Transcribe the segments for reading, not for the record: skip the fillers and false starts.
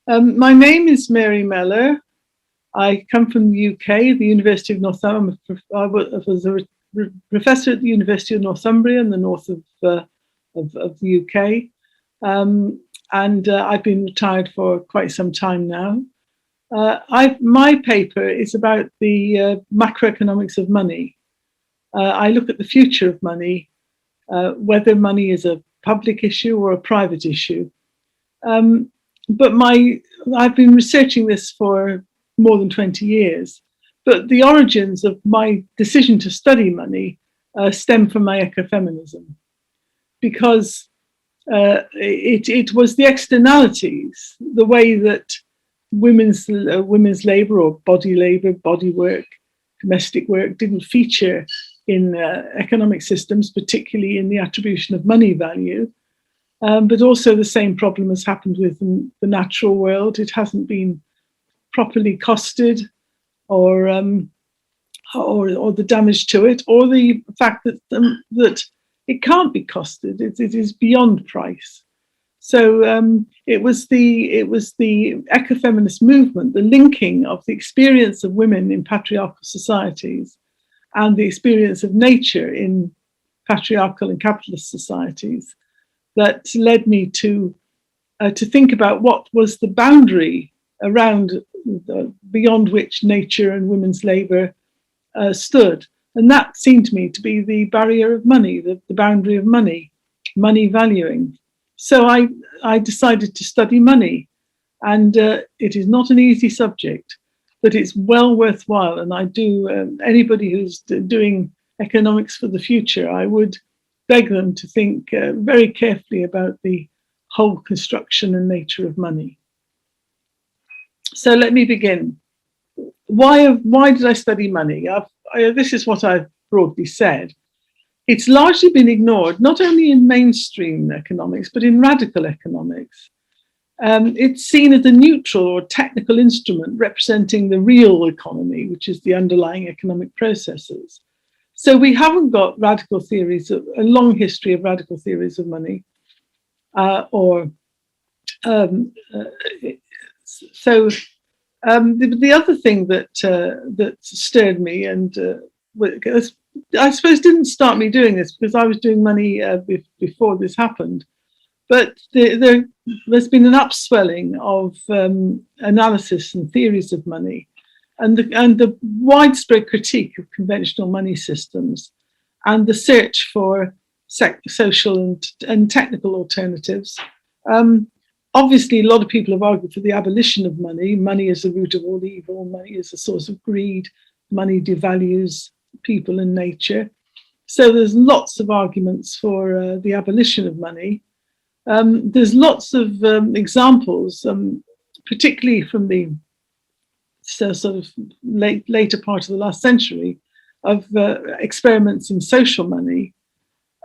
My name is Mary Mellor. I come from the UK, the University of Northumbria. I was a professor at the University of Northumbria in the north of the UK. And I've been retired for quite some time now. My paper is about the macroeconomics of money. I look at the future of money, whether money is a public issue or a private issue. But I've been researching this for more than 20 years. But the origins of my decision to study money stem from my ecofeminism, because it was the externalities, the way that women's labour or body labour, body work, domestic work didn't feature in economic systems, particularly in the attribution of money value. But also the same problem has happened with the natural world. It hasn't been properly costed, or the damage to it, or the fact that it can't be costed. It is beyond price. So it was the ecofeminist movement, the linking of the experience of women in patriarchal societies and the experience of nature in patriarchal and capitalist societies, that led me to think about what was the boundary around beyond which nature and women's labour stood. And that seemed to me to be the barrier of money, the boundary of money valuing. So I decided to study money, and it is not an easy subject, but it's well worthwhile. And I do, anybody who's doing economics for the future, I would beg them to think very carefully about the whole construction and nature of money. So let me begin. Why did I study money? This is what I've broadly said. It's largely been ignored, not only in mainstream economics, but in radical economics. It's seen as a neutral or technical instrument representing the real economy, which is the underlying economic processes. So we haven't got radical theories, a long history of radical theories of money, the other thing that stirred me, and I suppose didn't start me doing this, because I was doing money before this happened, but there's been an upswelling of analysis and theories of money, and the widespread critique of conventional money systems, and the search for social and technical alternatives. Obviously, a lot of people have argued for the abolition of money. Money is the root of all evil. Money is a source of greed. Money devalues people and nature. So there's lots of arguments for the abolition of money. There's lots of examples, particularly from the sort of later part of the last century, of experiments in social money.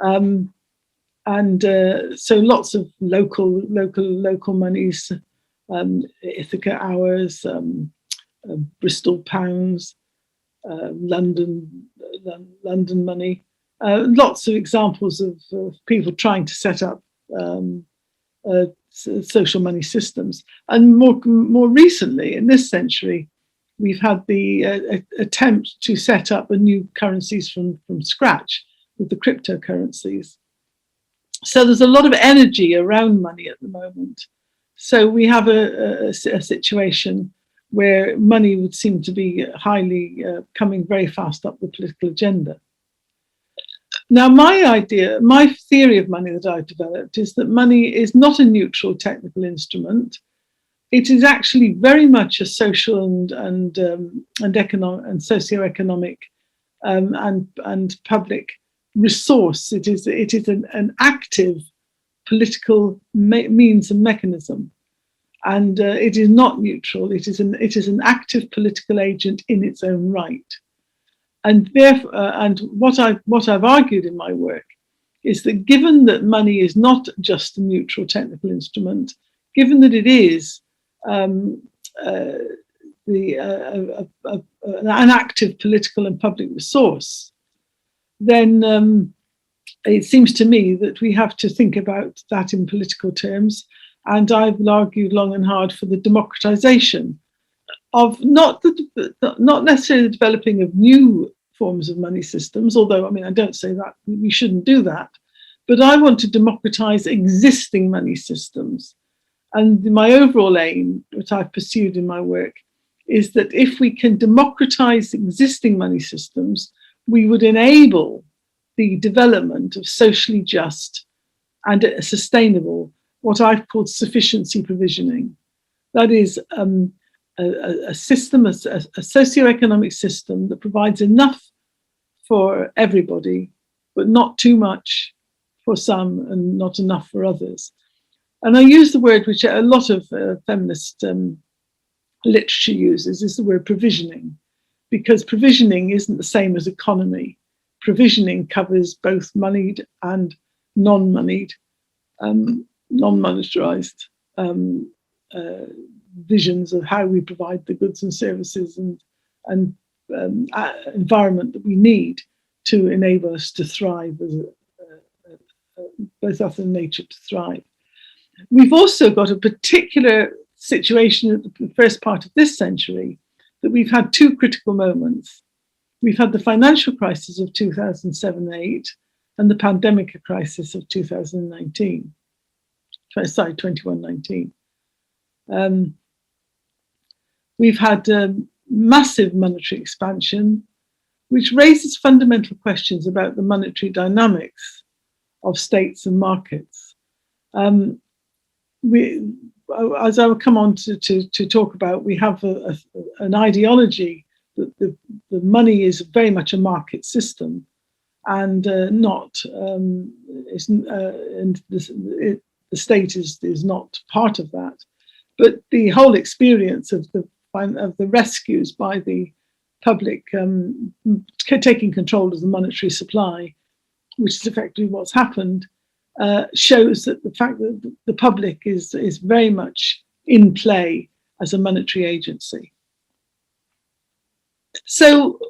So lots of local monies, Ithaca hours, Bristol pounds, London money. Lots of examples of people trying to set up social money systems. And more recently, in this century, we've had the attempt to set up a new currencies from scratch with the cryptocurrencies. So there's a lot of energy around money at the moment. So we have a situation where money would seem to be highly coming very fast up the political agenda. Now, my theory of money that I've developed is that money is not a neutral technical instrument. It is actually very much a social and economic and socioeconomic and public resource. It is an active political means and mechanism, and it is not neutral. It is an active political agent in its own right. And therefore, and what I've argued in my work is that, given that money is not just a neutral technical instrument, given that it is an active political and public resource, then it seems to me that we have to think about that in political terms, And I've argued long and hard for the democratization of not necessarily the developing of new forms of money systems, although, I mean, I don't say that we shouldn't do that, but I want to democratize existing money systems. And my overall aim, which I've pursued in my work, is that if we can democratize existing money systems, we would enable the development of socially just and sustainable, what I've called sufficiency provisioning. That is a system, a socioeconomic system that provides enough for everybody, but not too much for some and not enough for others. And I use the word which a lot of feminist literature uses, is the word provisioning, because provisioning isn't the same as economy. Provisioning covers both moneyed and non-moneyed, non-monetarized visions of how we provide the goods and services and environment that we need to enable us to thrive, as both us and nature to thrive. We've also got a particular situation at the first part of this century that we've had two critical moments. We've had the financial crisis of 2007-8 and the pandemic crisis of 2019. Sorry, 21-19. We've had massive monetary expansion, which raises fundamental questions about the monetary dynamics of states and markets. As I will come on to talk about, we have an ideology that the money is very much a market system, and the state is not part of that. But the whole experience of the rescues by the public taking control of the monetary supply, which is effectively what's happened, shows that the fact that the public is very much in play as a monetary agency. So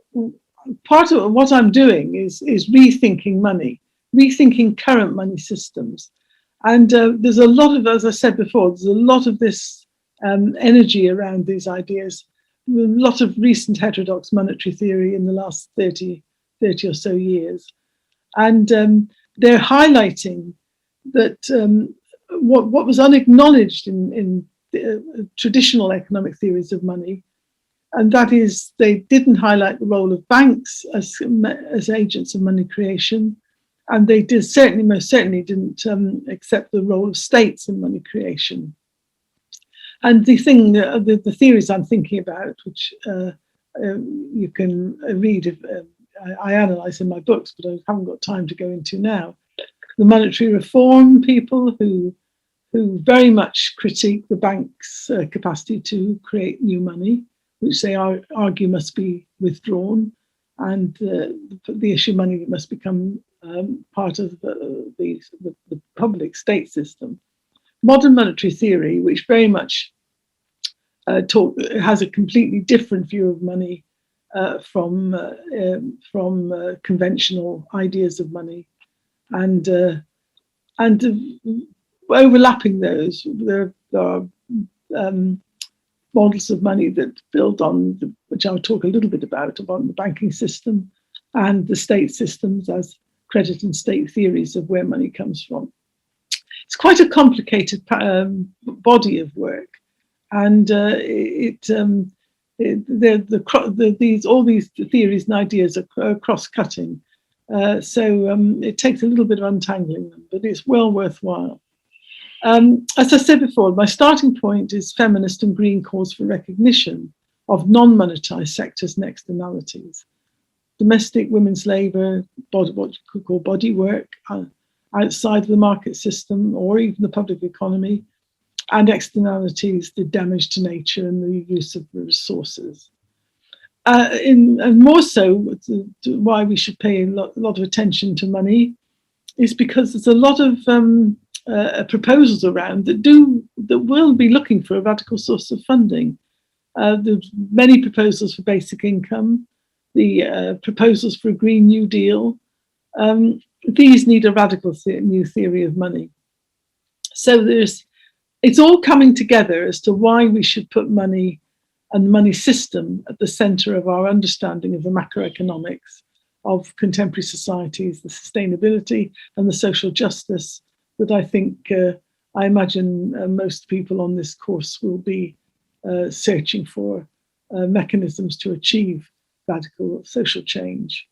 part of what I'm doing is rethinking money, rethinking current money systems. And there's a lot of, as I said before, there's a lot of this energy around these ideas, a lot of recent heterodox monetary theory in the last 30 or so years. And they're highlighting that what was unacknowledged in traditional economic theories of money, and that is they didn't highlight the role of banks as agents of money creation, and they most certainly didn't accept the role of states in money creation. And the theories I'm thinking about, which you can read if I analyse in my books, but I haven't got time to go into now. The monetary reform people who very much critique the bank's capacity to create new money, which they argue must be withdrawn, and the issue of money must become part of the public state system. Modern monetary theory, which very much has a completely different view of money from conventional ideas of money, and overlapping those, there are models of money that build on, which I'll talk a little bit about the banking system and the state systems as credit and state theories of where money comes from. It's quite a complicated body of work, and all these theories and ideas are cross-cutting. So it takes a little bit of untangling them, but it's well worthwhile. As I said before, my starting point is feminist and green calls for recognition of non-monetized sectors and externalities. Domestic women's labour, what you could call body work, outside of the market system or even the public economy, and externalities, the damage to nature and the use of the resources. And more so, why we should pay a lot of attention to money is because there's a lot of proposals around that will be looking for a radical source of funding. There's many proposals for basic income, the proposals for a Green New Deal. These need a radical new theory of money. So there's it's all coming together as to why we should put money and the money system at the center of our understanding of the macroeconomics of contemporary societies, the sustainability and the social justice that I think, I imagine most people on this course will be searching for mechanisms to achieve radical social change.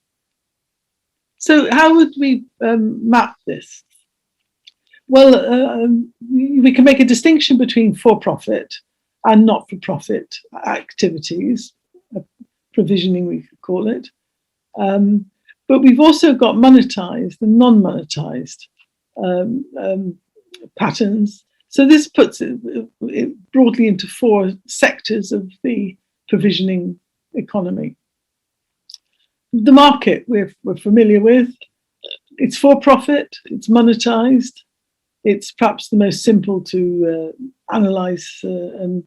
So how would we map this? Well, we can make a distinction between for-profit and not-for-profit activities, provisioning we could call it. But we've also got monetized and non-monetized patterns. So this puts it broadly into four sectors of the provisioning economy. The market we're familiar with. It's for-profit, it's monetized. It's perhaps the most simple to analyze and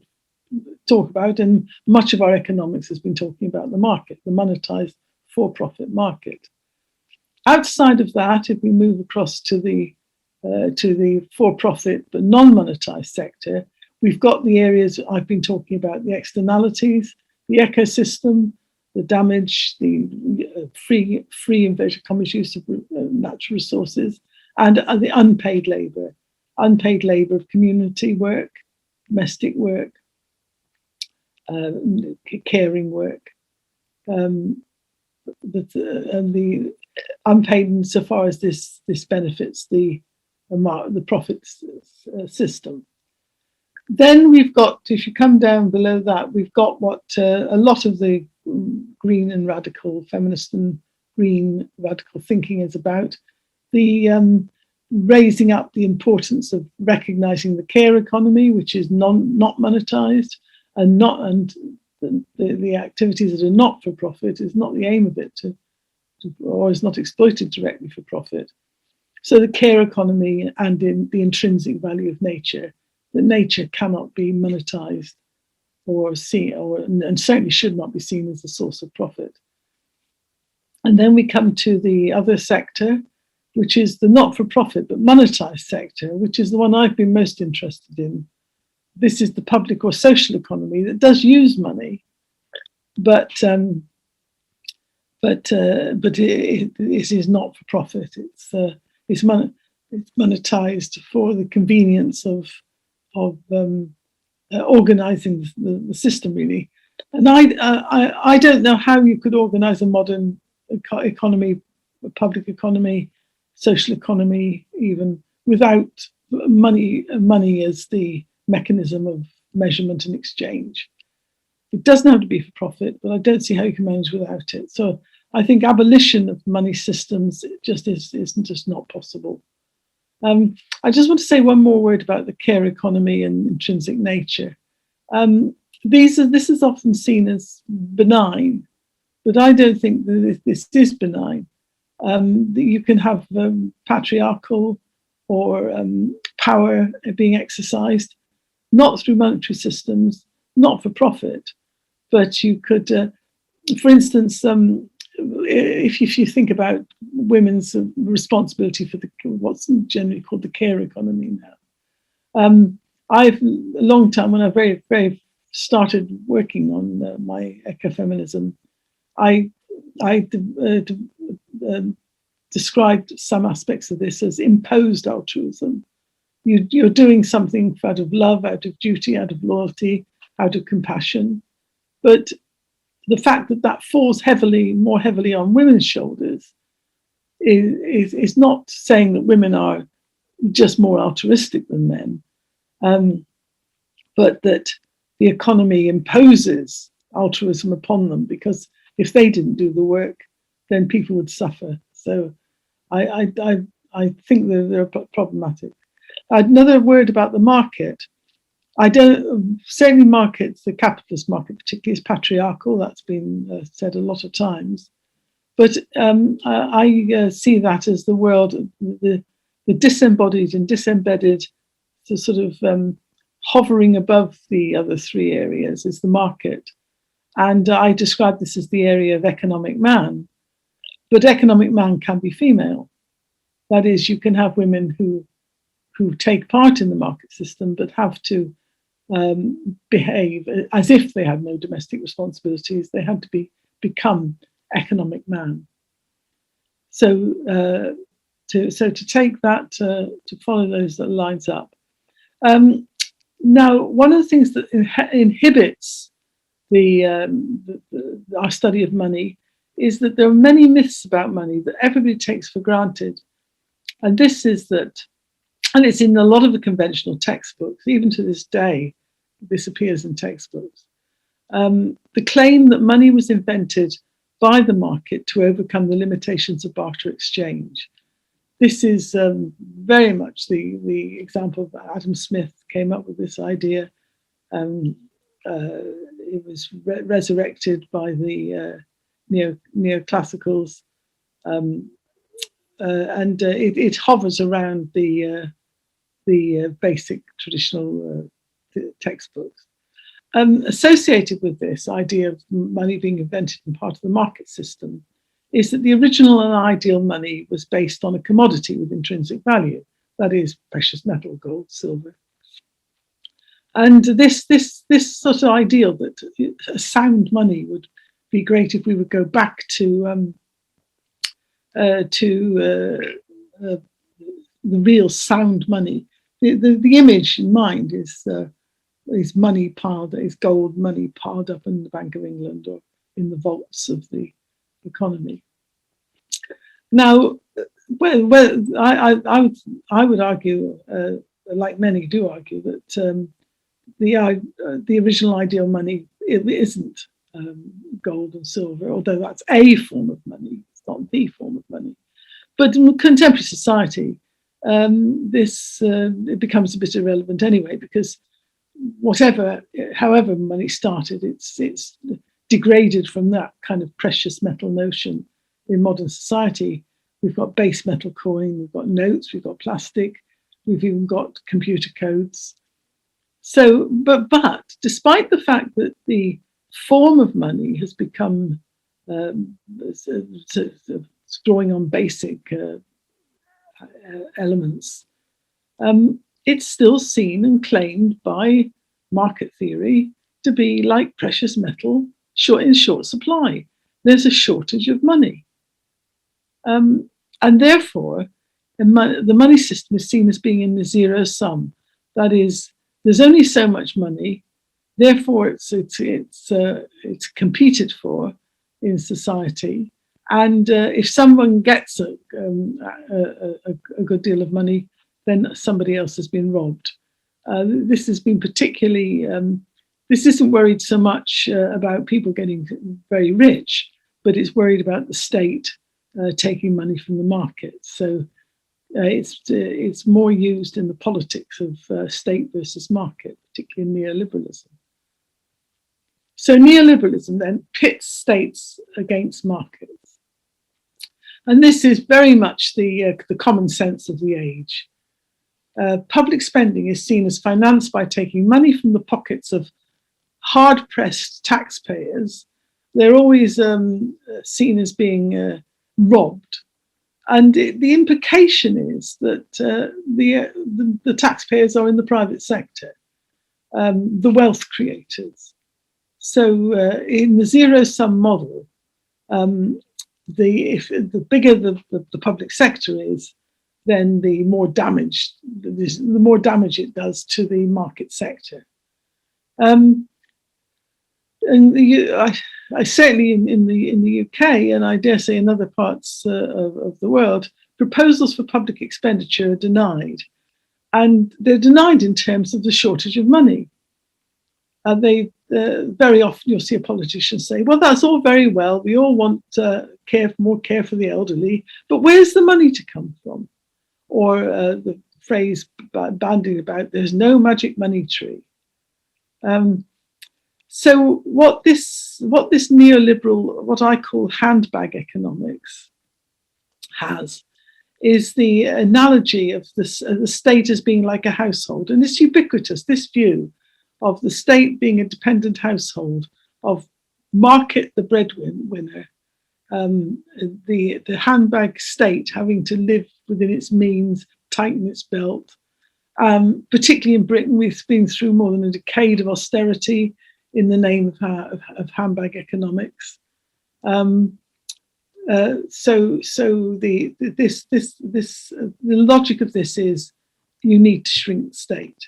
talk about, and much of our economics has been talking about the market, the monetized for-profit market. Outside of that, if we move across to the for-profit but non-monetized sector, we've got the areas I've been talking about, the externalities, the ecosystem, the damage, the free inverted commas use of natural resources, and the unpaid labor of community work, domestic work, caring work, and the unpaid insofar as this benefits the profits system. Then we've got, if you come down below that, we've got what a lot of the green and radical feminist and green radical thinking is about, the raising up the importance of recognizing the care economy, which is not monetized, and the activities that are not for profit is not the aim of it or is not exploited directly for profit. So the care economy and in the intrinsic value of nature, that nature cannot be monetized or seen, and certainly should not be seen as a source of profit. And then we come to the other sector, which is the not-for-profit but monetized sector, which is the one I've been most interested in. This is the public or social economy that does use money, but it is not for profit. It's monetized for the convenience of organizing the system, really. And I don't know how you could organize a modern economy, a public economy, social economy, even without money as the mechanism of measurement and exchange. It doesn't have to be for profit, but I don't see how you can manage without it. So I think abolition of money systems isn't just not possible. I just want to say one more word about the care economy and intrinsic nature. This is often seen as benign, but I don't think that this is benign. You can have patriarchal or power being exercised, not through monetary systems, not for profit, but you could, for instance, if you think about women's responsibility for what's generally called the care economy now. I've a long time, when I very started working on my ecofeminism, I described some aspects of this as imposed altruism. You're doing something out of love, out of duty, out of loyalty, out of compassion, but the fact that falls more heavily on women's shoulders is not saying that women are just more altruistic than men, but that the economy imposes altruism upon them, because if they didn't do the work, then people would suffer. So I think that they're problematic. Another word about the market. Certainly markets, the capitalist market particularly, is patriarchal. That's been said a lot of times. But I see that as the world, the disembodied and disembedded, the sort of hovering above the other three areas is the market. And I describe this as the area of economic man. But economic man can be female. That is, you can have women who who take part in the market system but have to behave as if they had no domestic responsibilities. They had to become economic man. So to take that, to follow those lines up. Now, one of the things that inhibits our study of money is that there are many myths about money that everybody takes for granted. And this is that, and it's in a lot of the conventional textbooks, even to this day, this appears in textbooks. The claim that money was invented by the market to overcome the limitations of barter exchange. This is very much the example that Adam Smith came up with this idea. It was resurrected by the neoclassicals, and it hovers around the basic traditional textbooks. Associated with this idea of money being invented in part of the market system is that the original and ideal money was based on a commodity with intrinsic value, that is, precious metal, gold, silver. And this sort of ideal that a sound money would be great if we would go back to the real sound money. The image in mind is money is gold money piled up in the Bank of England or in the vaults of the economy. Now, I would argue, like many do argue, that the original ideal money isn't gold and silver, although that's a form of money. It's not the form of money. But in contemporary society, it becomes a bit irrelevant anyway, because however money started, it's degraded from that kind of precious metal notion. In modern society, we've got base metal coin, we've got notes, we've got plastic, we've even got computer codes. So, but despite the fact that the form of money has become drawing on basic elements, it's still seen and claimed by market theory to be like precious metal, in short supply. There's a shortage of money. And therefore, the money system is seen as being in the zero sum. That is, there's only so much money, therefore it's competed for in society. And if someone gets a good deal of money, then somebody else has been robbed. This has been particularly, this isn't worried so much about people getting very rich, but it's worried about the state taking money from the market. So it's more used in the politics of state versus market, particularly in neoliberalism. So neoliberalism then pits states against markets. And this is very much the common sense of the age. Public spending is seen as financed by taking money from the pockets of hard-pressed taxpayers. They're always seen as being robbed. And the implication is that the taxpayers are in the private sector, the wealth creators. So in the zero-sum model, if the bigger the public sector is, then the more damage it does to the market sector. I certainly in the UK, and I dare say in other parts of the world, proposals for public expenditure are denied, and they're denied in terms of the shortage of money. They very often you'll see a politician say, "Well, that's all very well. We all want more care for the elderly, but where's the money to come from?" Or the phrase bandied about, "There's no magic money tree." So what this neoliberal, what I call handbag economics, has is the analogy of the state as being like a household, and it's ubiquitous. This view of the state being a dependent household, of market the breadwinner, the handbag state having to live within its means, tighten its belt, Particularly in Britain, we've been through more than a decade of austerity in the name of handbag economics. So the logic of this is you need to shrink the state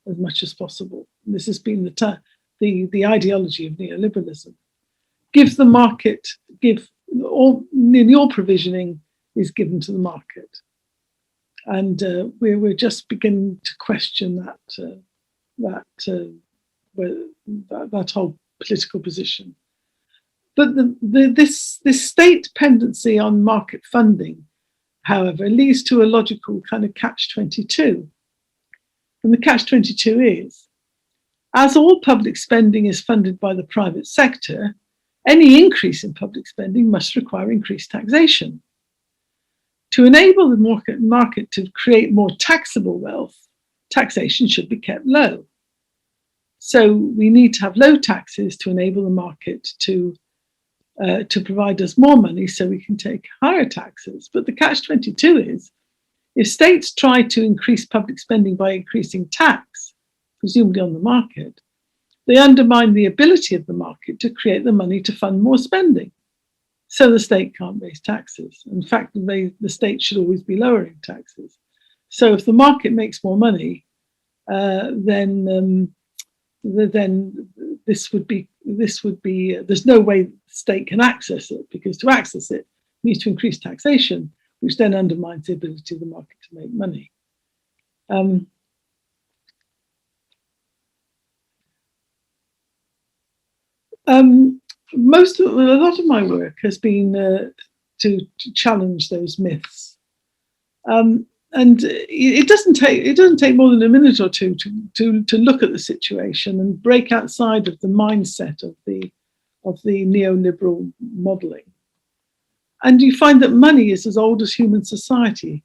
as much as possible. And this has been the ideology of neoliberalism. Give the market, nearly all provisioning is given to the market. And we're just beginning to question that whole political position. But this state dependency on market funding, however, leads to a logical kind of catch-22. And the catch-22 is, as all public spending is funded by the private sector, any increase in public spending must require increased taxation. To enable the market to create more taxable wealth, taxation should be kept low. So we need to have low taxes to enable the market to provide us more money so we can take higher taxes. But the catch-22 is, if states try to increase public spending by increasing tax, presumably on the market, they undermine the ability of the market to create the money to fund more spending. So the state can't raise taxes. In fact, the state should always be lowering taxes. So if the market makes more money, then this would be there's no way the state can access it, because to access it needs to increase taxation, which then undermines the ability of the market to make money. A lot of my work has been to challenge those myths, and it doesn't take more than a minute or two to look at the situation and break outside of the mindset of the neoliberal modelling, and you find that money is as old as human society,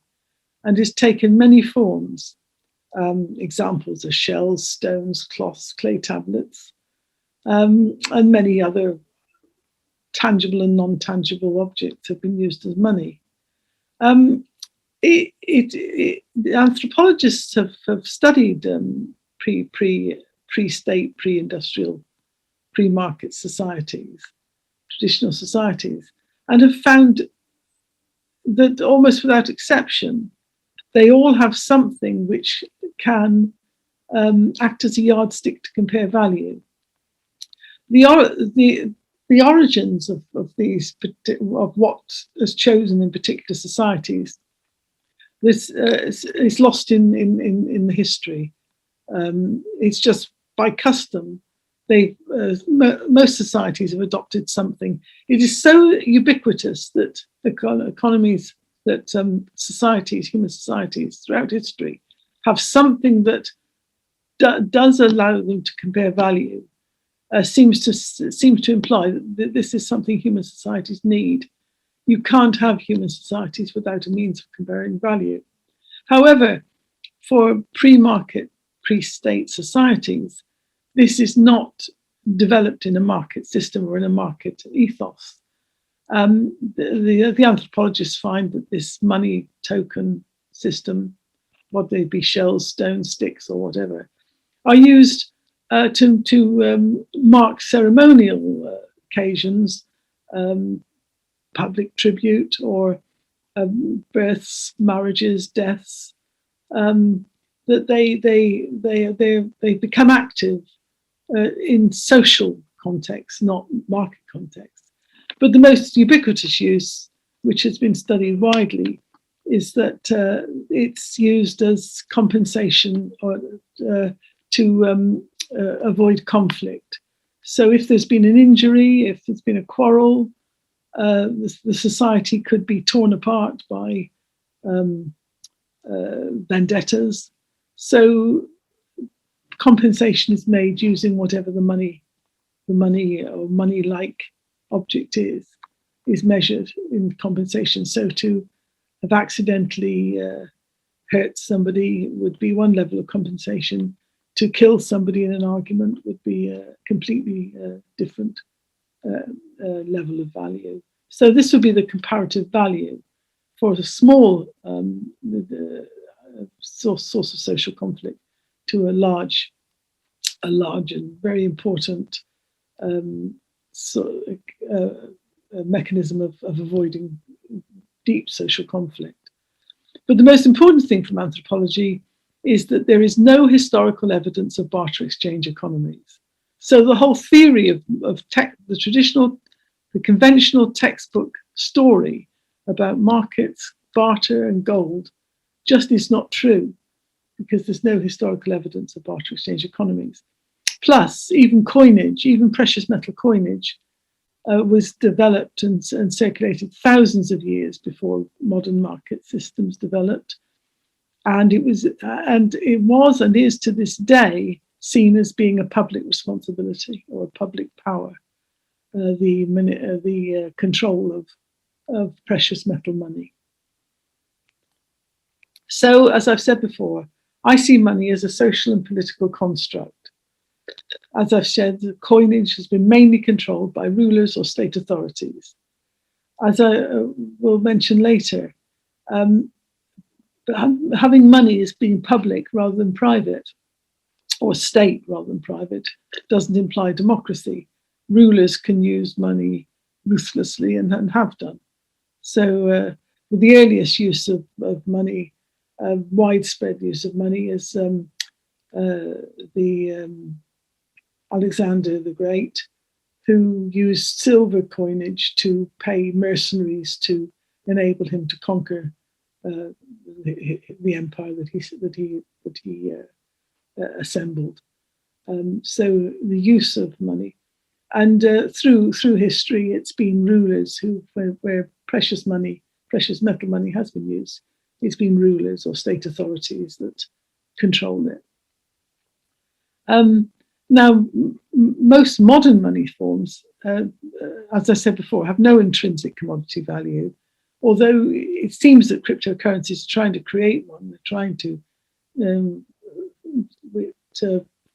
and has taken many forms. Examples are shells, stones, cloths, clay tablets, and many other tangible and non-tangible objects have been used as money. Anthropologists have studied pre-state, pre-industrial, pre-market societies, traditional societies, and have found that almost without exception, they all have something which can act as a yardstick to compare value. The origins of what is chosen in particular societies, this is lost in the history. It's just by custom. Most societies have adopted something. It is so ubiquitous that economies, that human societies throughout history have something that does allow them to compare value. Seems to imply that this is something human societies need. You can't have human societies without a means of comparing value. However, for pre-market, pre-state societies, this is not developed in a market system or in a market ethos. The anthropologists find that this money token system, whether they be shells, stones, sticks, or whatever, are used to mark ceremonial occasions, public tribute, or births, marriages, deaths. That they become active in social context, not market context. But the most ubiquitous use, which has been studied widely, is that it's used as compensation or to avoid conflict. So if there's been an injury, if there's been a quarrel, the society could be torn apart by vendettas. So compensation is made using whatever the money or money-like object is measured in compensation. So to have accidentally hurt somebody would be one level of compensation. To kill somebody in an argument would be a completely different level of value. So this would be the comparative value for a small source of social conflict to a large and very important mechanism of avoiding deep social conflict. But the most important thing from anthropology is that there is no historical evidence of barter exchange economies. So the whole theory of the conventional textbook story about markets, barter and gold just is not true, because there's no historical evidence of barter exchange economies. Plus, even coinage, even precious metal coinage, was developed and circulated thousands of years before modern market systems developed. And it was and is to this day seen as being a public responsibility or a public power, the control of precious metal money. So, as I've said before, I see money as a social and political construct. As I've said, the coinage has been mainly controlled by rulers or state authorities. As I will mention later, having money as being public rather than private, or state rather than private, doesn't imply democracy. Rulers can use money ruthlessly and have done. So the earliest use of money, widespread use of money, is Alexander the Great, who used silver coinage to pay mercenaries to enable him to conquer the empire that he assembled. So the use of money, and through history, it's been rulers where precious metal money has been used. It's been rulers or state authorities that control it. Now, most modern money forms, as I said before, have no intrinsic commodity value, although it seems that cryptocurrencies are trying to create one. They're trying to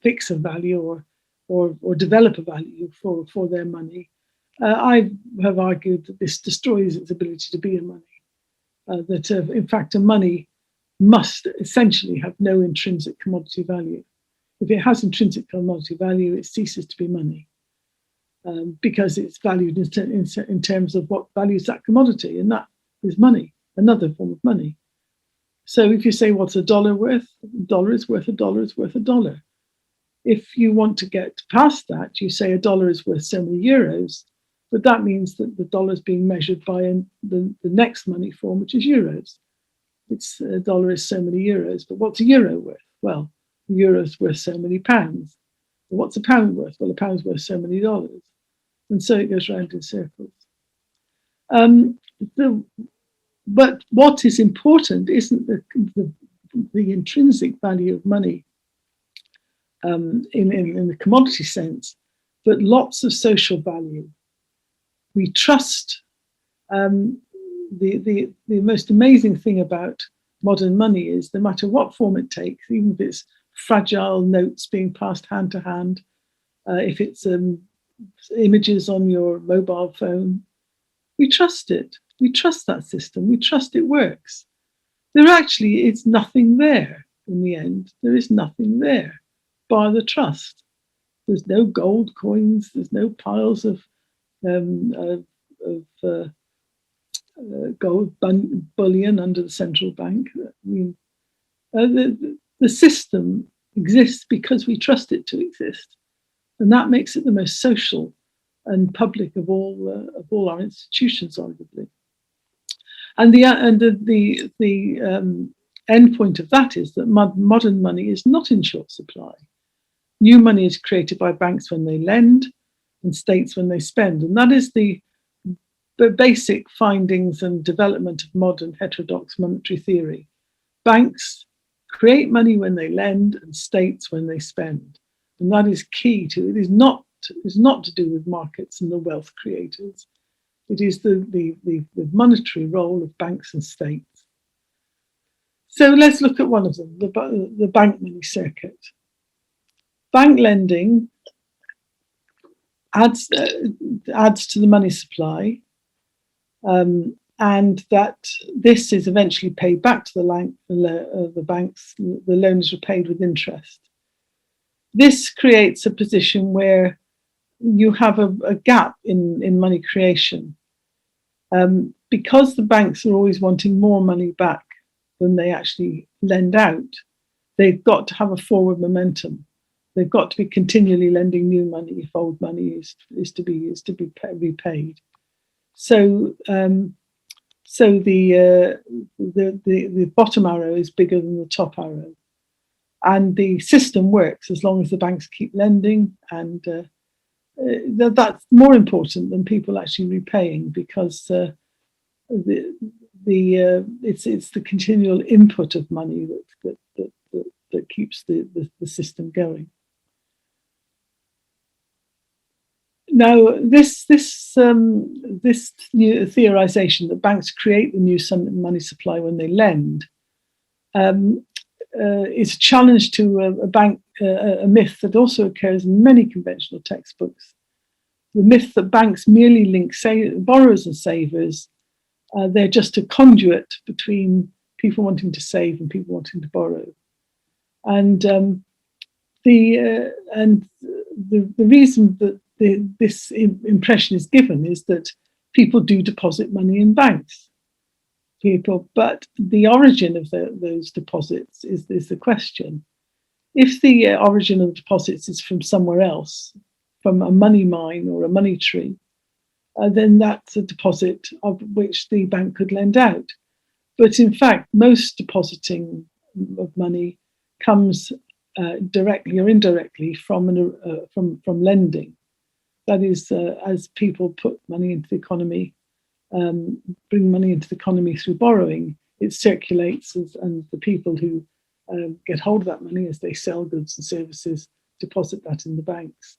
fix a value or develop a value for their money. I have argued that this destroys its ability to be a money, that in fact a money must essentially have no intrinsic commodity value. If it has intrinsic commodity value, it ceases to be money, because it's valued in terms of what values that commodity, and that is money, another form of money. So if you say, what's a dollar worth? A dollar is worth a dollar is worth a dollar. If you want to get past that, you say a dollar is worth so many euros, but that means that the dollar is being measured by the next money form, which is euros. It's a dollar is so many euros, but what's a euro worth? Well, a euro is worth so many pounds. Well, what's a pound worth? Well, a pound's worth so many dollars. And so it goes round in circles. But what is important isn't the intrinsic value of money in the commodity sense, but lots of social value. We trust. The most amazing thing about modern money is, no matter what form it takes, even if it's fragile notes being passed hand to hand, if it's images on your mobile phone, we trust it. We trust that system. We trust it works. There actually is nothing there in the end. There is nothing there bar the trust. There's no gold coins. There's no piles of gold bullion under the central bank. I mean, the system exists because we trust it to exist, and that makes it the most social and public of all our institutions, arguably. And the end point of that is that modern money is not in short supply. New money is created by banks when they lend and states when they spend, and that is the basic findings and development of modern heterodox monetary theory. Banks create money when they lend and states when they spend. And that is key to it. It is not to do with markets and the wealth creators. It is the monetary role of banks and states. So let's look at one of them, the bank money circuit. Bank lending adds to the money supply. and that this is eventually paid back to the banks. The loan is repaid with interest. This creates a position where you have a gap in money creation. Because the banks are always wanting more money back than they actually lend out, they've got to have a forward momentum. They've got to be continually lending new money if old money is to be repaid. So the bottom arrow is bigger than the top arrow, and the system works as long as the banks keep lending, and that's more important than people actually repaying, because it's the continual input of money that keeps the system going. Now, this new theorization that banks create the new money supply when they lend is a challenge to a myth that also occurs in many conventional textbooks. The myth that banks merely link borrowers and savers. They're just a conduit between people wanting to save and people wanting to borrow. And the reason that this impression is given is that people do deposit money in banks. But the origin of those deposits is the question. If the origin of the deposits is from somewhere else, from a money mine or a money tree, then that's a deposit of which the bank could lend out. But in fact, most depositing of money comes directly or indirectly from lending. That is, as people put money into the economy, bring money into the economy through borrowing, it circulates, and the people who get hold of that money as they sell goods and services deposit that in the banks.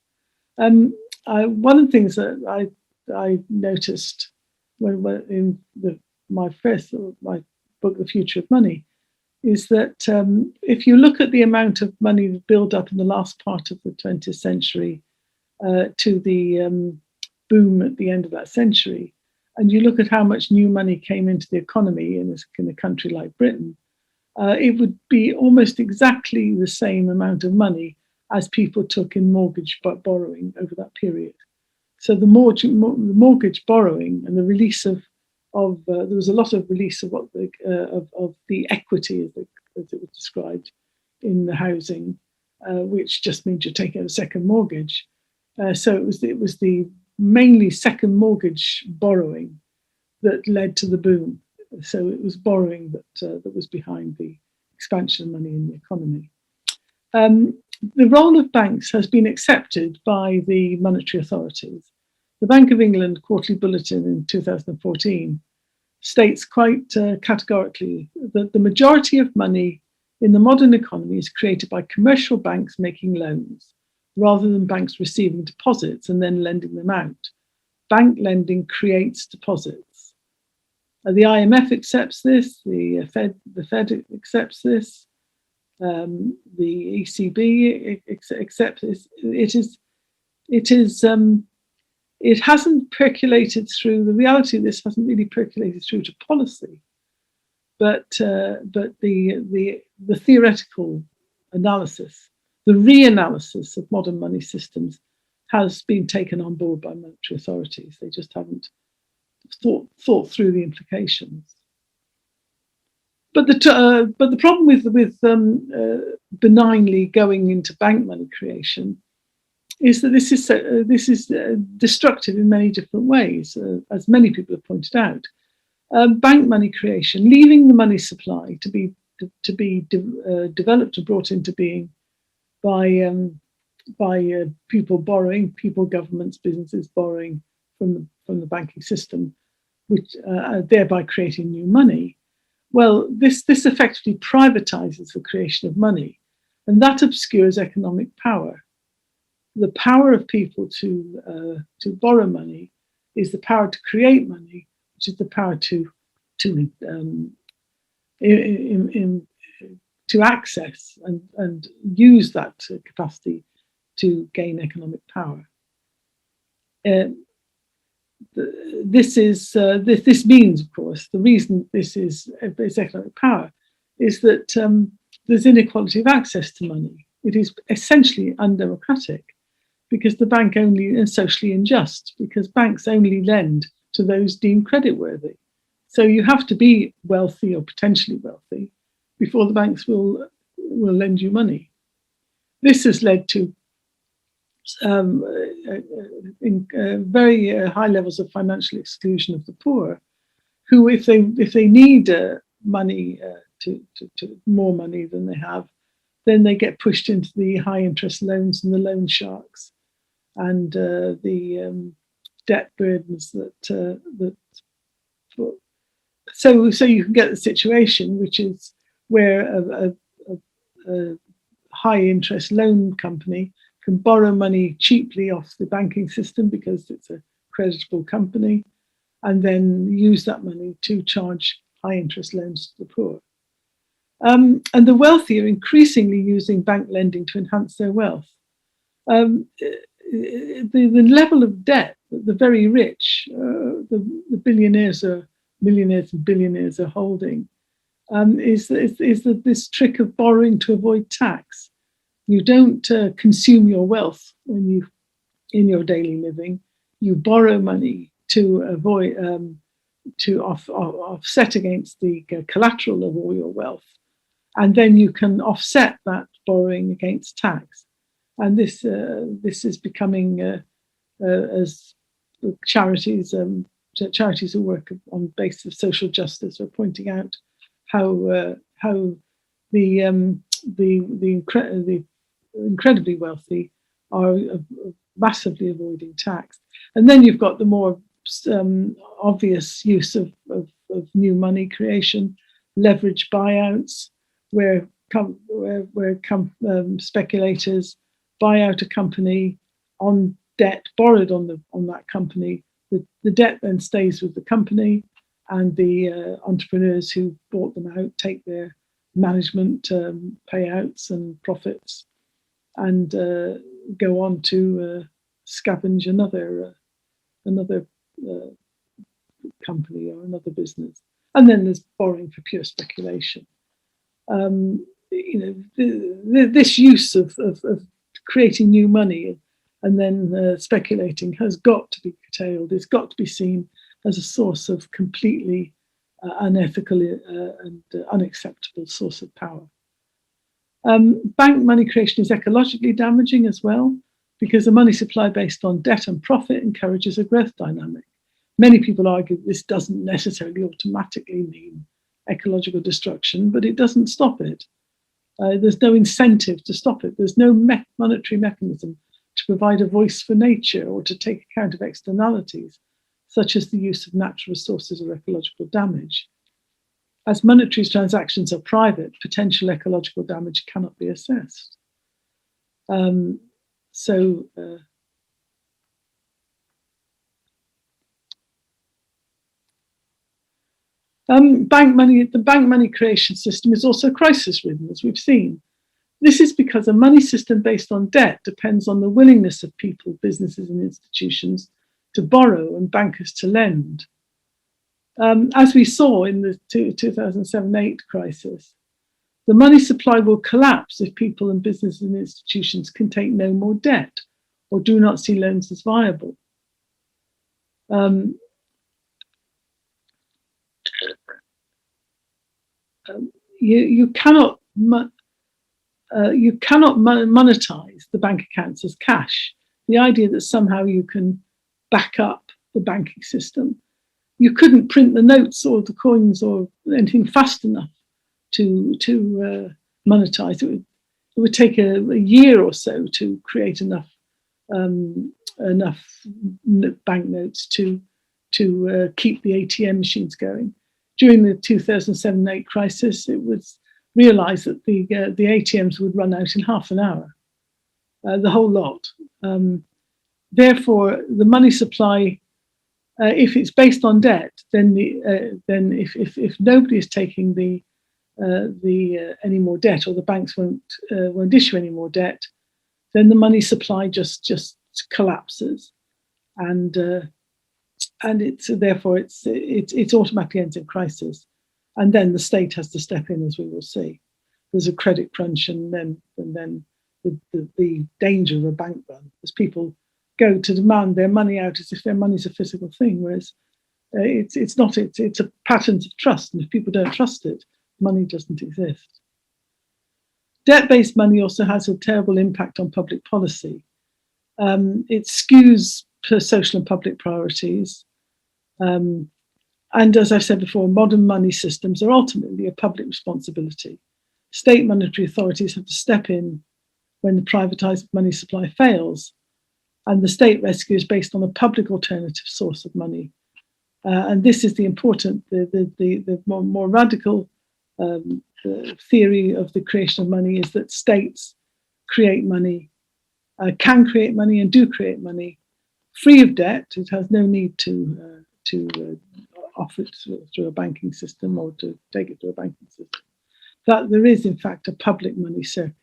One of the things that I noticed when in my book, The Future of Money, is that if you look at the amount of money built up in the last part of the 20th century to the boom at the end of that century, and you look at how much new money came into the economy in a country like Britain, it would be almost exactly the same amount of money as people took in mortgage borrowing over that period. So the mortgage borrowing and the release of there was a lot of release of the equity as it was described in the housing, which just means you're taking out a second mortgage. So it was the mainly second mortgage borrowing that led to the boom. So it was borrowing that was behind the expansion of money in the economy. The role of banks has been accepted by the monetary authorities. The Bank of England Quarterly Bulletin in 2014 states quite categorically that the majority of money in the modern economy is created by commercial banks making loans, rather than banks receiving deposits and then lending them out. Bank lending creates deposits. The IMF accepts this, the Fed accepts this, the ECB accepts this. It hasn't percolated through, the reality of this hasn't really percolated through to policy, but the theoretical analysis, the reanalysis of modern money systems has been taken on board by monetary authorities. They just haven't thought through the implications. But the problem with benignly going into bank money creation is that this is destructive in many different ways, as many people have pointed out. Bank money creation, leaving the money supply to be developed and brought into being by people borrowing, people, governments, businesses borrowing from the banking system, which thereby creating new money. Well, this effectively privatizes the creation of money, and that obscures economic power. The power of people to borrow money is the power to create money, which is the power to access and use that capacity to gain economic power. this means, of course, the reason this is economic power is that there's inequality of access to money. It is essentially undemocratic because the bank only is socially unjust because banks only lend to those deemed creditworthy. So you have to be wealthy or potentially wealthy before the banks will lend you money. This has led to very high levels of financial exclusion of the poor, who, if they need money to more money than they have, then they get pushed into the high interest loans and the loan sharks, and the debt burdens so you can get the situation which is where a high interest loan company can borrow money cheaply off the banking system because it's a creditable company, and then use that money to charge high interest loans to the poor. And the wealthy are increasingly using bank lending to enhance their wealth. The level of debt that the very rich, the billionaires or millionaires and billionaires are holding is this trick of borrowing to avoid tax. You don't consume your wealth in your daily living. You borrow money to avoid to offset against the collateral of all your wealth, and then you can offset that borrowing against tax. And this is becoming as charities who work on the basis of social justice are pointing out how the incredibly wealthy are massively avoiding tax. And then you've got the more obvious use of new money creation, leverage buyouts, where speculators buy out a company on debt borrowed on that company. The debt then stays with the company, and the entrepreneurs who bought them out take their management payouts and profits and go on to scavenge another company or another business. And then there's borrowing for pure speculation. This use of creating new money and then speculating has got to be curtailed. It's got to be seen as a source of completely unethical and unacceptable source of power. Bank money creation is ecologically damaging as well, because a money supply based on debt and profit encourages a growth dynamic. Many people argue that this doesn't necessarily automatically mean ecological destruction, but it doesn't stop it. There's no incentive to stop it. There's no monetary mechanism to provide a voice for nature or to take account of externalities, such as the use of natural resources or ecological damage. As monetary transactions are private, potential ecological damage cannot be assessed. Bank money, the bank money creation system is also crisis-ridden, as we've seen. This is because a money system based on debt depends on the willingness of people, businesses, and institutions to borrow and bankers to lend. As we saw in the 2007-8 crisis, the money supply will collapse if people and businesses and institutions can take no more debt or do not see loans as viable. You cannot monetize the bank accounts as cash. The idea that somehow you can back up the banking system. You couldn't print the notes or the coins or anything fast enough to monetize. It would take a year or so to create enough banknotes to keep the ATM machines going. During the 2007-8 crisis, it was realized that the ATMs would run out in half an hour, the whole lot. Therefore, the money supply, if it's based on debt, then if nobody is taking any more debt, or the banks won't issue any more debt, then the money supply just collapses, and and therefore it automatically ends in crisis, and then the state has to step in, as we will see. There's a credit crunch, and then the danger of a bank run, as people go to demand their money out as if their money's a physical thing, whereas it's not. It's a pattern of trust, and if people don't trust it, money doesn't exist. Debt-based money also has a terrible impact on public policy. It skews social and public priorities. And as I've said before, modern money systems are ultimately a public responsibility. State monetary authorities have to step in when the privatized money supply fails, and the state rescue is based on a public alternative source of money. And this is the important, the more radical theory of the creation of money is that states create money, can create money and do create money free of debt. It has no need to offer it through a banking system or to take it to a banking system. That there is, in fact, a public money circuit.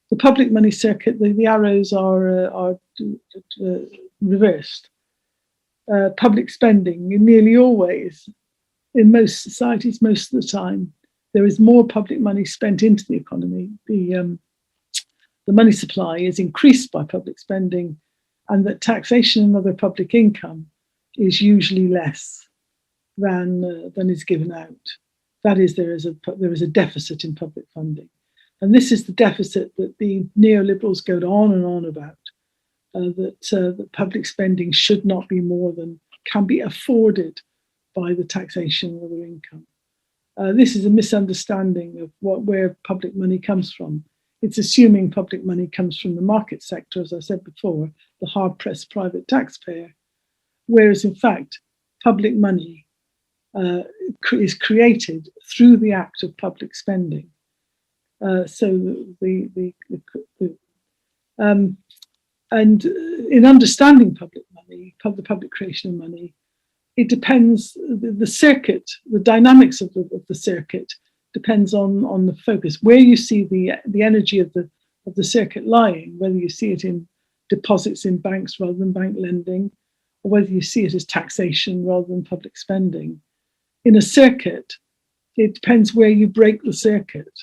The public money circuit, the arrows are reversed. Public spending, nearly always, in most societies, most of the time, there is more public money spent into the economy. The money supply is increased by public spending, and that taxation and other public income is usually less than is given out. That is, there is a deficit in public funding, and this is the deficit that the neoliberals go on and on about. That public spending should not be more than can be afforded by the taxation of other income. This is a misunderstanding of where public money comes from. It's assuming public money comes from the market sector, as I said before, the hard-pressed private taxpayer, whereas in fact, public money is created through the act of public spending. And in understanding public money, the public creation of money, it depends, the circuit, the dynamics of the circuit depends on the focus, where you see the energy of the circuit lying, whether you see it in deposits in banks rather than bank lending, or whether you see it as taxation rather than public spending. In a circuit, it depends where you break the circuit,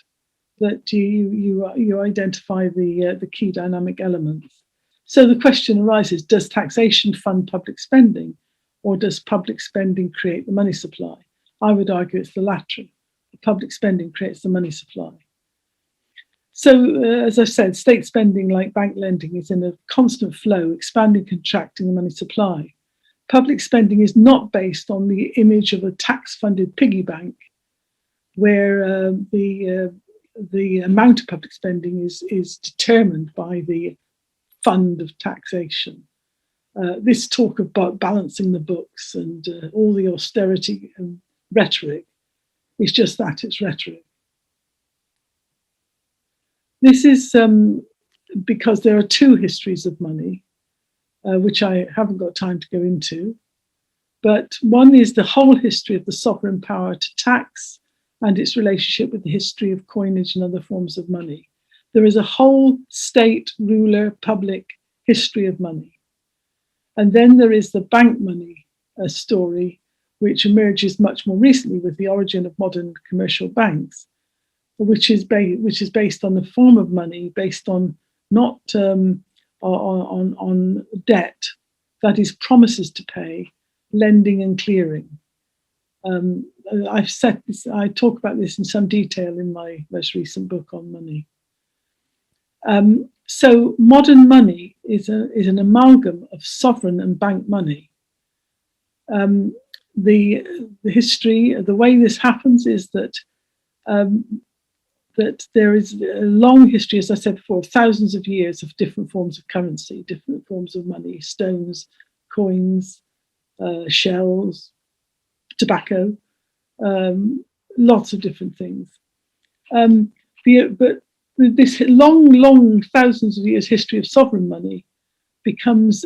that you identify the key dynamic elements. So the question arises, does taxation fund public spending, or does public spending create the money supply? I would argue it's the latter. The public spending creates the money supply. So, as I've said, state spending, like bank lending, is in a constant flow, expanding, contracting the money supply. Public spending is not based on the image of a tax-funded piggy bank, where the amount of public spending is determined by the fund of taxation. This talk about balancing the books and all the austerity and rhetoric is just that, it's rhetoric. This is because there are two histories of money, which I haven't got time to go into. But one is the whole history of the sovereign power to tax and its relationship with the history of coinage and other forms of money. There is a whole state, ruler, public history of money. And then there is the bank money story, which emerges much more recently with the origin of modern commercial banks, which is based on the form of money based on not on debt, that is promises to pay, lending and clearing. I've said this, I talk about this in some detail in my most recent book on money. So modern money is an amalgam of sovereign and bank money. The history, the way this happens is that that there is a long history, as I said before, thousands of years of different forms of currency, different forms of money, stones, coins, shells, tobacco, lots of different things. But this long, thousands of years history of sovereign money becomes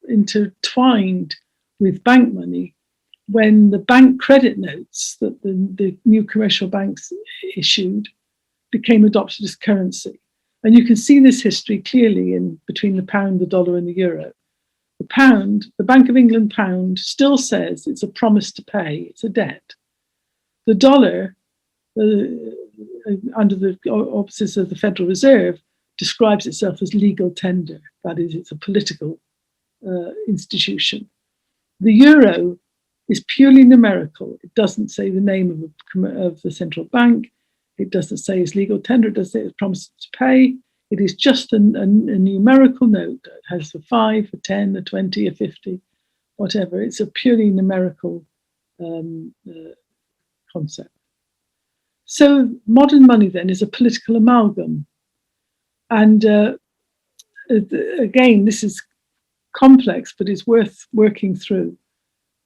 intertwined with bank money when the bank credit notes that the new commercial banks issued became adopted as currency. And you can see this history clearly in between the pound, the dollar, and the euro. The the Bank of England pound, still says it's a promise to pay, it's a debt. The dollar, under the auspices of the Federal Reserve, describes itself as legal tender. That is, it's a political institution. The euro is purely numerical. It doesn't say the name of the central bank. It doesn't say it's legal tender. It doesn't say it's promised to pay. It is just a numerical note. It has a 5, a 10, a 20, a 50, whatever. It's a purely numerical concept. So modern money then is a political amalgam. And again, this is complex, but it's worth working through.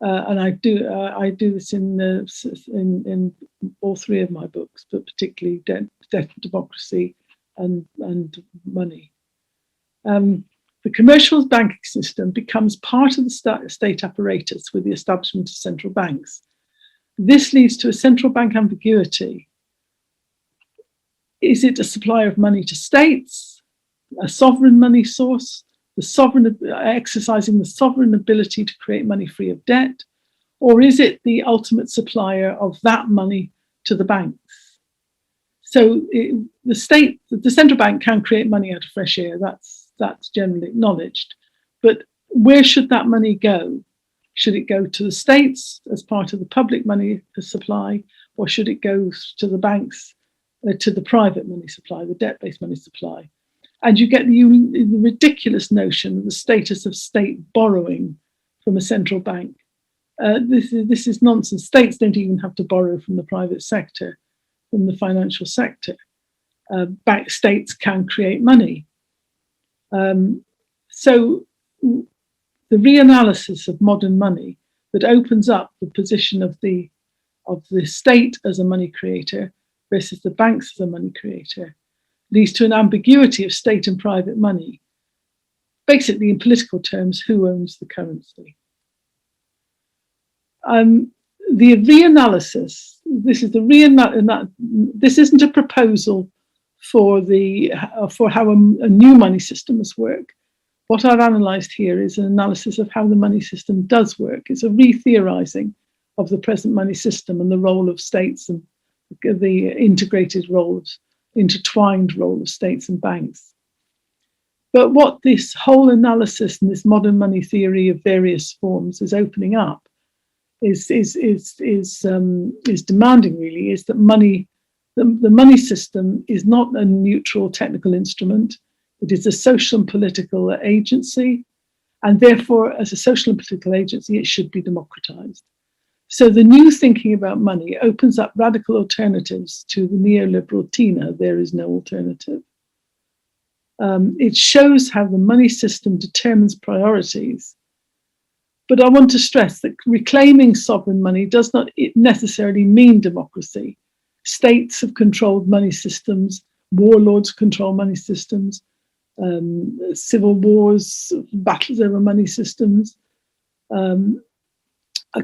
And I do this in all three of my books, but particularly Debt, Democracy, and Money. The commercial banking system becomes part of the state apparatus with the establishment of central banks. This leads to a central bank ambiguity. Is it a supplier of money to states, a sovereign money source, exercising the sovereign ability to create money free of debt, or is it the ultimate supplier of that money to the banks? So the central bank can create money out of fresh air. That's generally acknowledged. But where should that money go? Should it go to the states as part of the public money supply, or should it go to the banks, to the private money supply, the debt-based money supply? And you get the ridiculous notion of the status of state borrowing from a central bank. This is nonsense. States don't even have to borrow from the private sector, from the financial sector. States can create money. So the reanalysis of modern money that opens up the position of the state as a money creator versus the banks as a money creator leads to an ambiguity of state and private money. Basically, in political terms, who owns the currency? The reanalysis. This isn't a proposal for how a new money system must work. What I've analysed here is an analysis of how the money system does work. It's a re-theorising of the present money system and the role of states and the intertwined role of states and banks. But what this whole analysis and this modern money theory of various forms is opening up is demanding, really, is that the money system is not a neutral technical instrument. It is a social and political agency, and therefore, as a social and political agency, it should be democratized. So the new thinking about money opens up radical alternatives to the neoliberal TINA, there is no alternative. It shows how the money system determines priorities. But I want to stress that reclaiming sovereign money does not necessarily mean democracy. States have controlled money systems, warlords control money systems, civil wars, battles over money systems.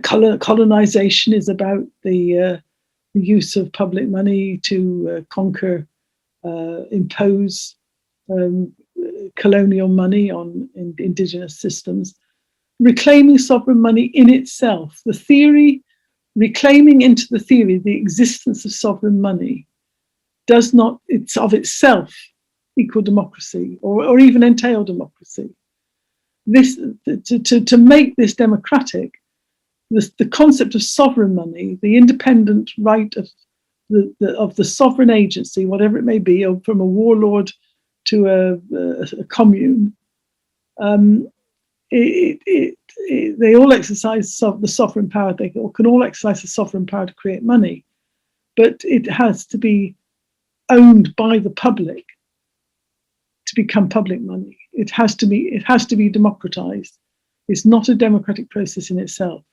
Colonization is about the use of public money to conquer, impose colonial money on indigenous systems. Reclaiming sovereign money in itself, the theory, reclaiming into the theory the existence of sovereign money does not, it's of itself, equal democracy or even entail democracy. This to make this democratic, the concept of sovereign money, the independent right of the sovereign agency, whatever it may be, or from a warlord to a commune, they all exercise the sovereign power. They can all exercise the sovereign power to create money, but it has to be owned by the public to become public money. It has to be democratized. It's not a democratic process in itself.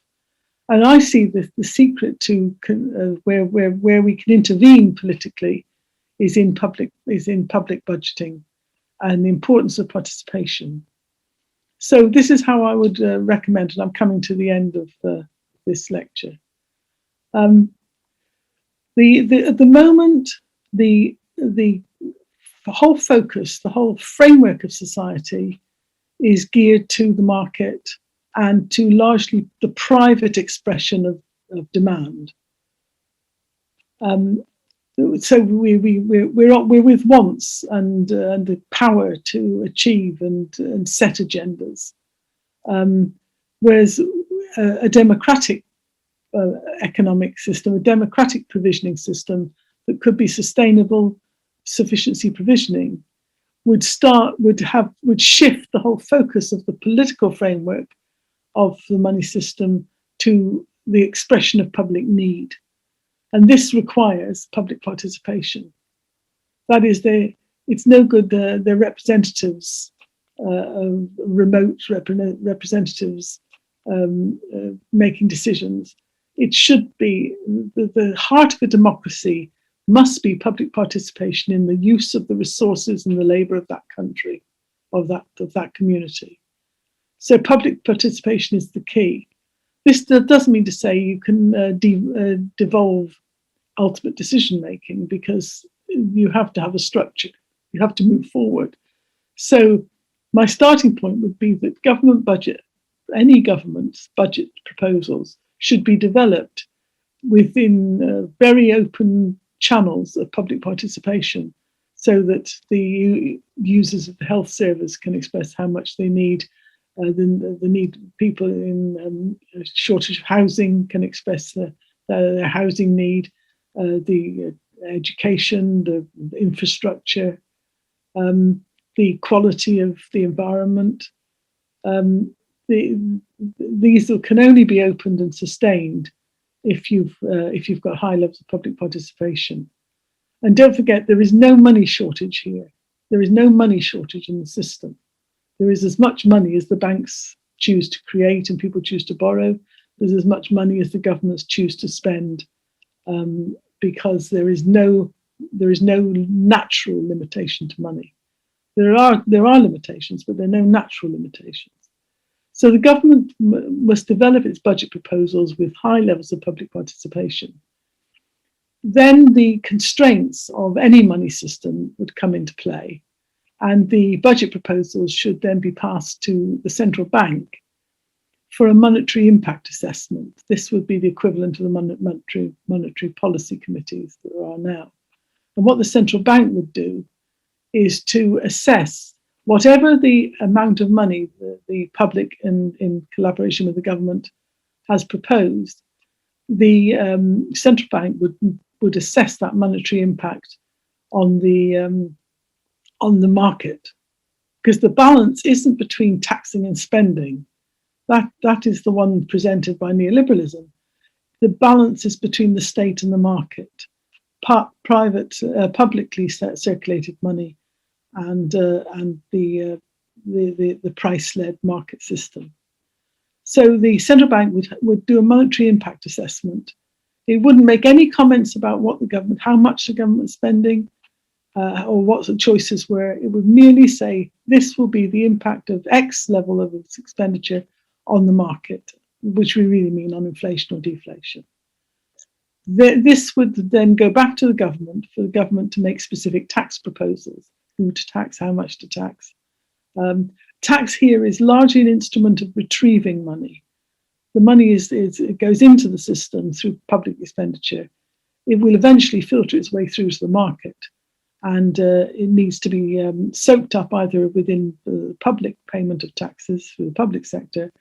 And I see the secret to where we can intervene politically is in public budgeting and the importance of participation. So this is how I would recommend, and I'm coming to the end of this lecture. At the moment, the whole focus, the whole framework of society is geared to the market and to largely the private expression of demand. So we're with wants and the power to achieve and set agendas, whereas a democratic economic system, a democratic provisioning system that could be sustainable, sufficiency provisioning, would shift the whole focus of the political framework of the money system to the expression of public need. And this requires public participation. That is, it's no good the representatives, remote representatives making decisions. It should be, the heart of a democracy must be public participation in the use of the resources and the labour of that country, of that community. So public participation is the key. This doesn't mean to say you can devolve ultimate decision making, because you have to have a structure, you have to move forward. So my starting point would be that government budget, any government's budget proposals should be developed within very open channels of public participation, so that the users of the health service can express how much they need. The need, people in shortage of housing can express their housing need, the education, the infrastructure, the quality of the environment. These can only be opened and sustained if you've got high levels of public participation. And don't forget, there is no money shortage here. There is no money shortage in the system. There is as much money as the banks choose to create and people choose to borrow. There's as much money as the governments choose to spend, because there is no natural limitation to money. There are limitations, but there are no natural limitations. So the government must develop its budget proposals with high levels of public participation. Then the constraints of any money system would come into play, and the budget proposals should then be passed to the central bank for a monetary impact assessment. This would be the equivalent of the monetary policy committees that there are now. And what the central bank would do is to assess whatever the amount of money the public, in collaboration with the government, has proposed. The central bank would assess that monetary impact on the market, because the balance isn't between taxing and spending. That is the one presented by neoliberalism. The balance is between the state and the market, publicly circulated money, and the price-led market system. So the central bank would do a monetary impact assessment. It wouldn't make any comments about how much the government's spending, or what the choices were. It would merely say, this will be the impact of X level of its expenditure on the market, which we really mean on inflation or deflation. This would then go back to the government for the government to make specific tax proposals, who to tax, how much to tax. Tax here is largely an instrument of retrieving money. The money it goes into the system through public expenditure. It will eventually filter its way through to the market, and it needs to be soaked up either within the public payment of taxes through the public sector,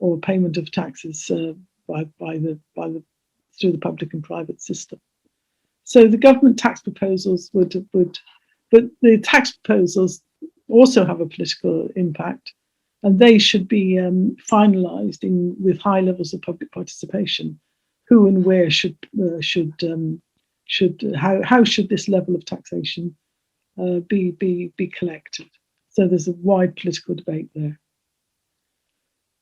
or payment of taxes through the public and private system. So the government tax proposals but the tax proposals also have a political impact, and they should be finalised with high levels of public participation. Who and where how should this level of taxation be collected? So there's a wide political debate there.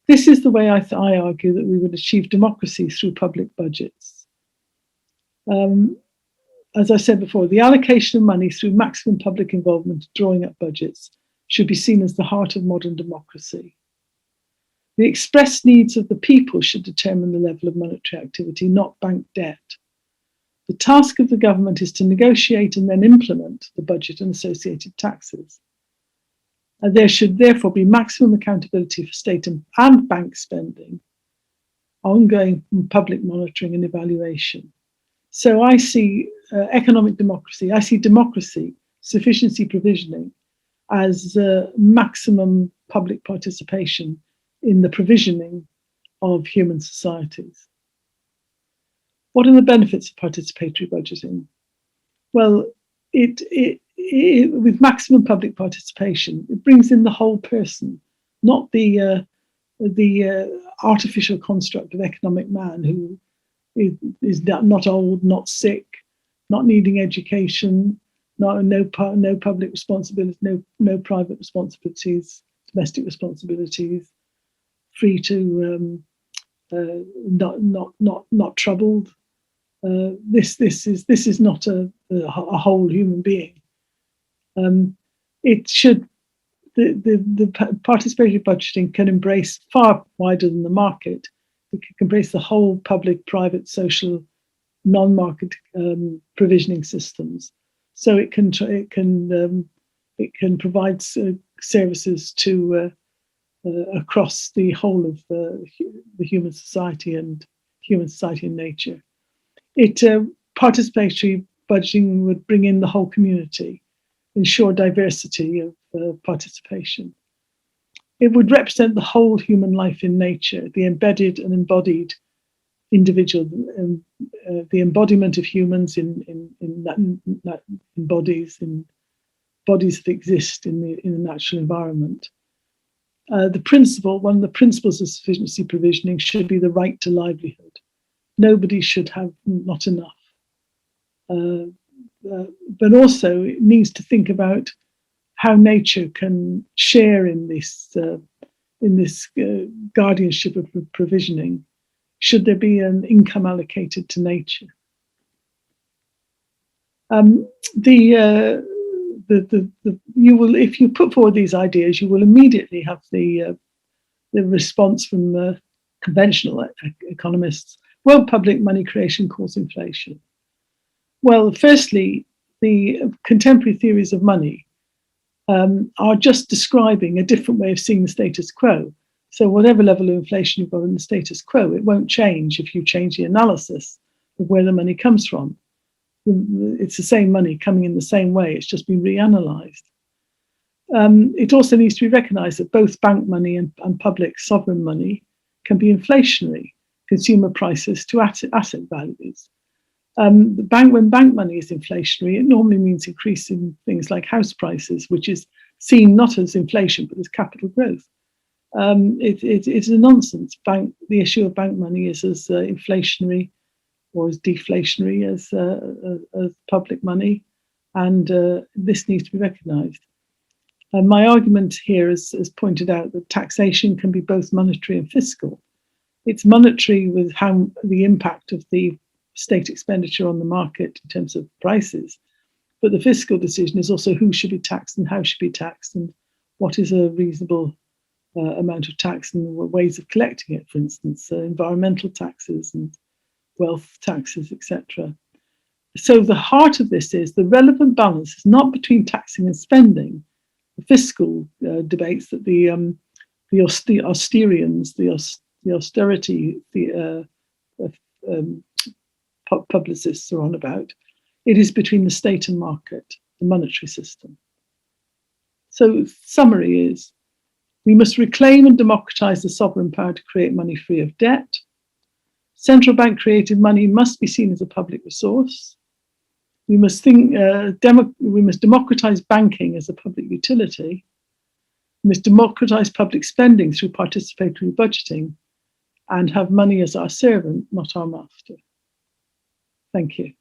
This is the way I argue that we would achieve democracy through public budgets. As I said before, the allocation of money through maximum public involvement, drawing up budgets, should be seen as the heart of modern democracy. The expressed needs of the people should determine the level of monetary activity, not bank debt. The task of the government is to negotiate and then implement the budget and associated taxes. There should therefore be maximum accountability for state and bank spending, ongoing public monitoring and evaluation. So I see economic democracy, I see democracy, sufficiency provisioning as maximum public participation in the provisioning of human societies. What are the benefits of participatory budgeting? Well, with maximum public participation, it brings in the whole person, not the artificial construct of economic man who is not old, not sick, not needing education, no public responsibility, no private responsibilities, domestic responsibilities, free to not troubled. This is not a whole human being. It should the participatory budgeting can embrace far wider than the market. It can embrace the whole public, private, social, non-market provisioning systems. So it can provide services to across the whole of the human society and nature. Participatory budgeting would bring in the whole community, ensure diversity of participation. It would represent the whole human life in nature, the embedded and embodied individual, the embodiment of humans in bodies that exist in the natural environment. One of the principles of sufficiency provisioning should be the right to livelihood. Nobody should have not enough. But also it needs to think about how nature can share in this guardianship of provisioning. Should there be an income allocated to nature? If you put forward these ideas, you will immediately have the response from conventional economists. Will public money creation cause inflation? Well, firstly, the contemporary theories of money are just describing a different way of seeing the status quo. So whatever level of inflation you've got in the status quo, it won't change if you change the analysis of where the money comes from. It's the same money coming in the same way, it's just been reanalyzed. It also needs to be recognized that both bank money and public sovereign money can be inflationary, consumer prices to asset values. When bank money is inflationary, it normally means increasing things like house prices, which is seen not as inflation, but as capital growth. It's a nonsense. The issue of bank money is as inflationary or as deflationary as public money, and this needs to be recognised. My argument here is pointed out that taxation can be both monetary and fiscal. It's monetary with how the impact of the state expenditure on the market in terms of prices, but the fiscal decision is also who should be taxed and how should be taxed and what is a reasonable amount of tax and ways of collecting it, for instance, environmental taxes and wealth taxes, etc. So the heart of this is the relevant balance is not between taxing and spending. The fiscal debates that the Austerians, the austerity publicists are on about. It is between the state and market, the monetary system. So summary is, we must reclaim and democratize the sovereign power to create money free of debt. Central bank created money must be seen as a public resource. We must democratize banking as a public utility. We must democratize public spending through participatory budgeting and have money as our servant, not our master. Thank you.